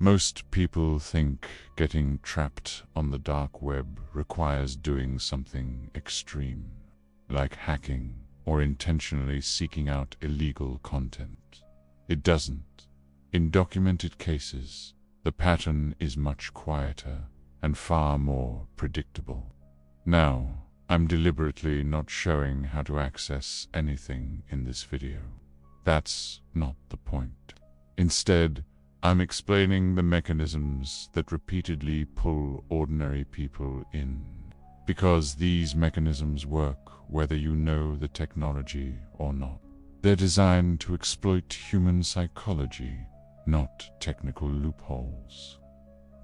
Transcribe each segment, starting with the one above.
Most people think getting trapped on the dark web requires doing something extreme, like hacking or intentionally seeking out illegal content. It doesn't. In documented cases, the pattern is much quieter and far more predictable. Now, I'm deliberately not showing how to access anything in this video. That's not the point. Instead, I'm explaining the mechanisms that repeatedly pull ordinary people in. Because these mechanisms work whether you know the technology or not. They're designed to exploit human psychology, not technical loopholes.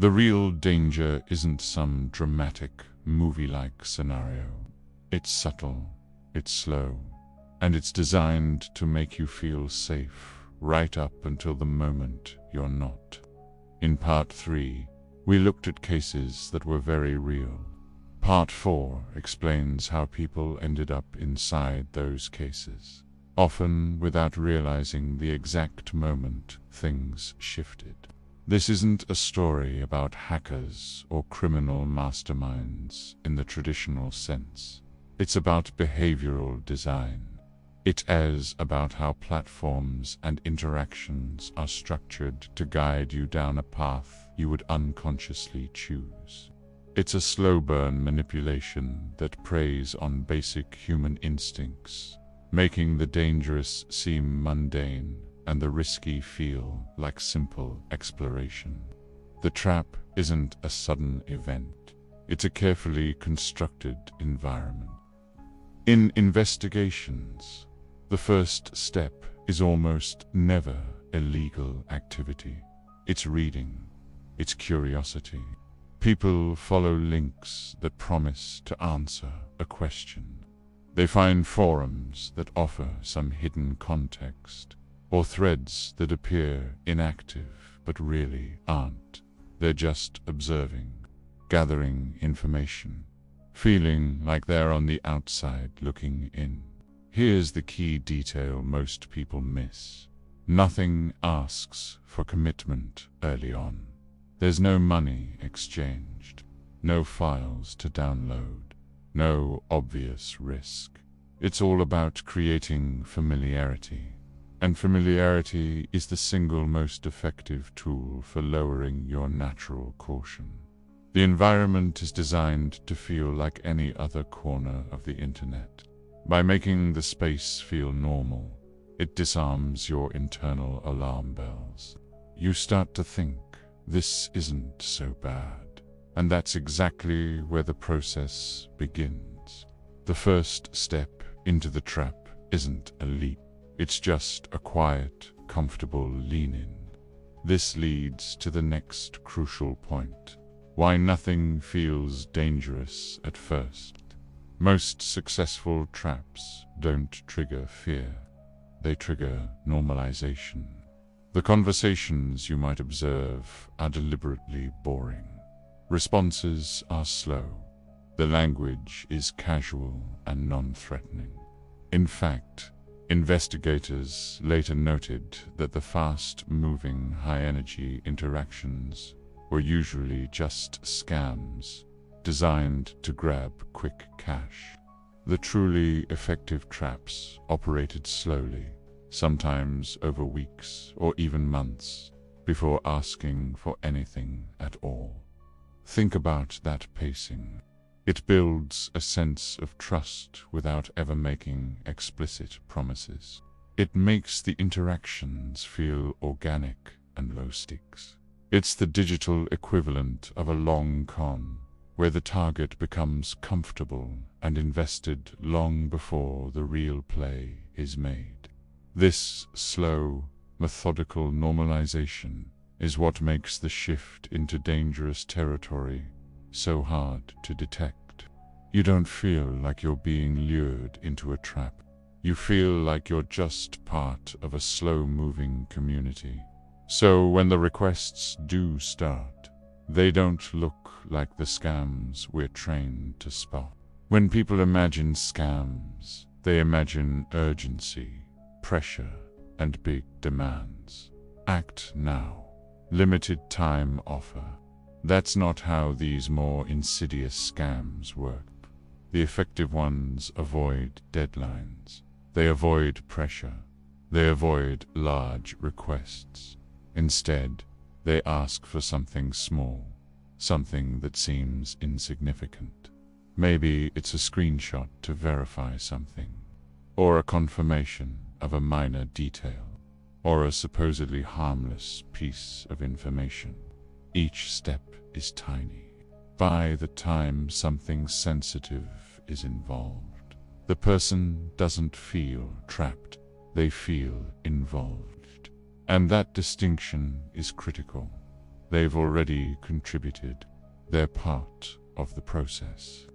The real danger isn't some dramatic, movie-like scenario. It's subtle, it's slow, and it's designed to make you feel safe right up until the moment you're not. In Part 3, we looked at cases that were very real. Part 4 explains how people ended up inside those cases, often without realizing the exact moment things shifted. This isn't a story about hackers or criminal masterminds in the traditional sense. It's about behavioral design. It is about how platforms and interactions are structured to guide you down a path you would unconsciously choose. It's a slow-burn manipulation that preys on basic human instincts, making the dangerous seem mundane and the risky feel like simple exploration. The trap isn't a sudden event. It's a carefully constructed environment. In investigations, the first step is almost never illegal activity. It's reading. It's curiosity. People follow links that promise to answer a question. They find forums that offer some hidden context, or threads that appear inactive but really aren't. They're just observing, gathering information, feeling like they're on the outside looking in. Here's the key detail most people miss. Nothing asks for commitment early on. There's no money exchanged, no files to download, no obvious risk. It's all about creating familiarity. And familiarity is the single most effective tool for lowering your natural caution. The environment is designed to feel like any other corner of the internet. By making the space feel normal, it disarms your internal alarm bells. You start to think, this isn't so bad. And that's exactly where the process begins. The first step into the trap isn't a leap. It's just a quiet, comfortable lean-in. This leads to the next crucial point: why nothing feels dangerous at first. Most successful traps don't trigger fear. They trigger normalization. The conversations you might observe are deliberately boring. Responses are slow. The language is casual and non-threatening. In fact, investigators later noted that the fast-moving, high-energy interactions were usually just scams designed to grab quick cash. The truly effective traps operated slowly, sometimes over weeks or even months, before asking for anything at all. Think about that pacing. It builds a sense of trust without ever making explicit promises. It makes the interactions feel organic and low stakes. It's the digital equivalent of a long con, where the target becomes comfortable and invested long before the real play is made. This slow, methodical normalization is what makes the shift into dangerous territory so hard to detect. You don't feel like you're being lured into a trap. You feel like you're just part of a slow-moving community. So when the requests do start, they don't look like the scams we're trained to spot. When people imagine scams, they imagine urgency, pressure, and big demands. Act now. limited time offer. That's not how these more insidious scams work. The effective ones avoid deadlines. They avoid pressure. They avoid large requests. Instead, they ask for something small, something that seems insignificant. Maybe it's a screenshot to verify something, or a confirmation of a minor detail, or a supposedly harmless piece of information. Each step is tiny. By the time something sensitive is involved, the person doesn't feel trapped, they feel involved. And that distinction is critical. They've already contributed. They're part of the process.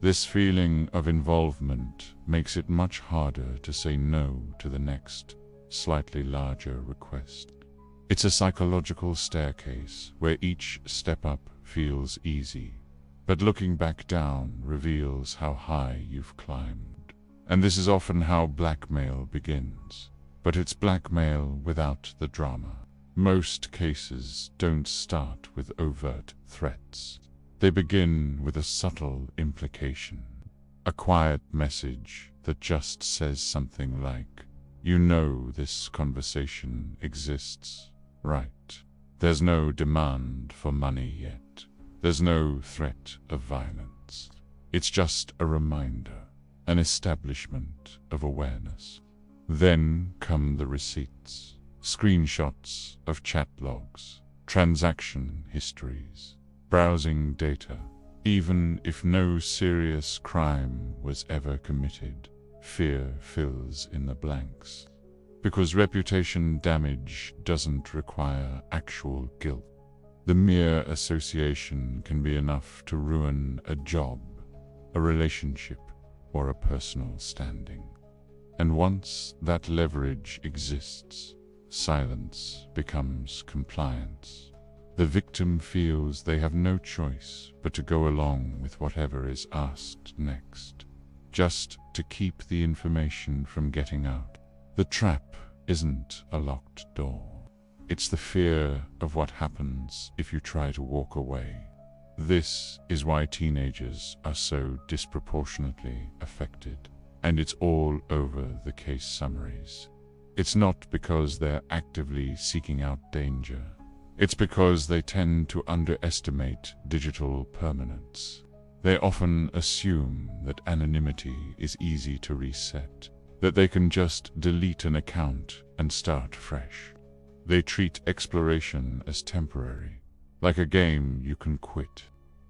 This feeling of involvement makes it much harder to say no to the next, slightly larger request. It's a psychological staircase where each step up feels easy, but looking back down reveals how high you've climbed. And this is often how blackmail begins. But it's blackmail without the drama. Most cases don't start with overt threats. They begin with a subtle implication, a quiet message that just says something like, "You know this conversation exists, right? There's no demand for money yet. There's no threat of violence. It's just a reminder, an establishment of awareness." Then come the receipts, screenshots of chat logs, transaction histories, browsing data. Even if no serious crime was ever committed, fear fills in the blanks. Because reputation damage doesn't require actual guilt. The mere association can be enough to ruin a job, a relationship, or a personal standing. And once that leverage exists, silence becomes compliance. The victim feels they have no choice but to go along with whatever is asked next, just to keep the information from getting out. The trap isn't a locked door. It's the fear of what happens if you try to walk away. This is why teenagers are so disproportionately affected. And it's all over the case summaries. It's not because they're actively seeking out danger. It's because they tend to underestimate digital permanence. They often assume that anonymity is easy to reset, that they can just delete an account and start fresh. They treat exploration as temporary, like a game you can quit.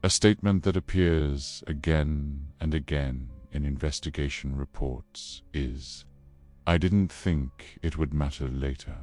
A statement that appears again and again in investigation reports is, "I didn't think it would matter later."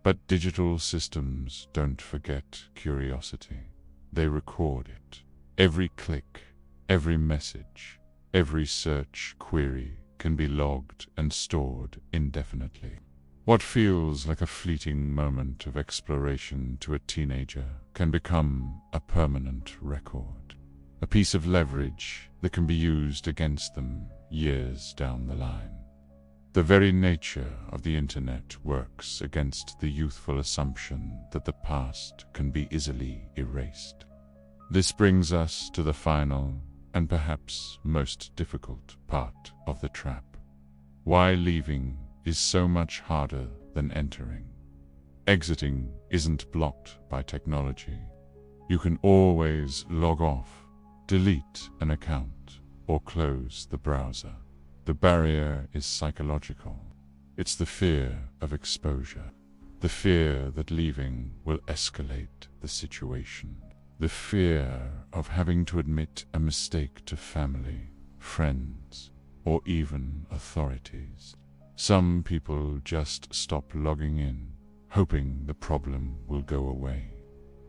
But digital systems don't forget curiosity. They record it. Every click, every message, every search query can be logged and stored indefinitely. What feels like a fleeting moment of exploration to a teenager can become a permanent record. A piece of leverage that can be used against them years down the line. The very nature of the internet works against the youthful assumption that the past can be easily erased. This brings us to the final and perhaps most difficult part of the trap. Why leaving is so much harder than entering. Exiting isn't blocked by technology. You can always log off, delete an account, or close the browser. The barrier is psychological. It's the fear of exposure, the fear that leaving will escalate the situation, the fear of having to admit a mistake to family, friends, or even authorities. Some people just stop logging in, hoping the problem will go away.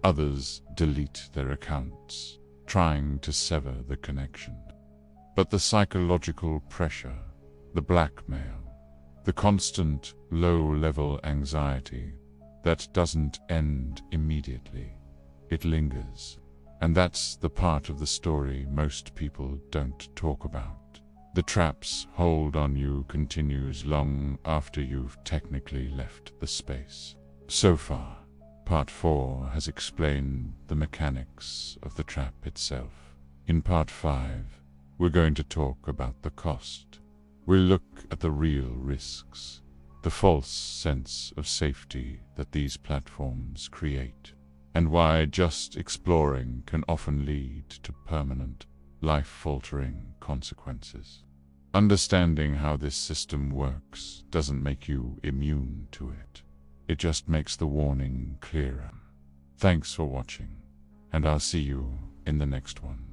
Others delete their accounts, trying to sever the connection. But the psychological pressure, the blackmail, the constant low-level anxiety, that doesn't end immediately. It lingers. And that's the part of the story most people don't talk about. The trap's hold on you continues long after you've technically left the space. So far, Part 4 has explained the mechanics of the trap itself. In Part 5, we're going to talk about the cost. We'll look at the real risks, the false sense of safety that these platforms create, and why just exploring can often lead to permanent, life-altering consequences. Understanding how this system works doesn't make you immune to it. It just makes the warning clearer. Thanks for watching, and I'll see you in the next one.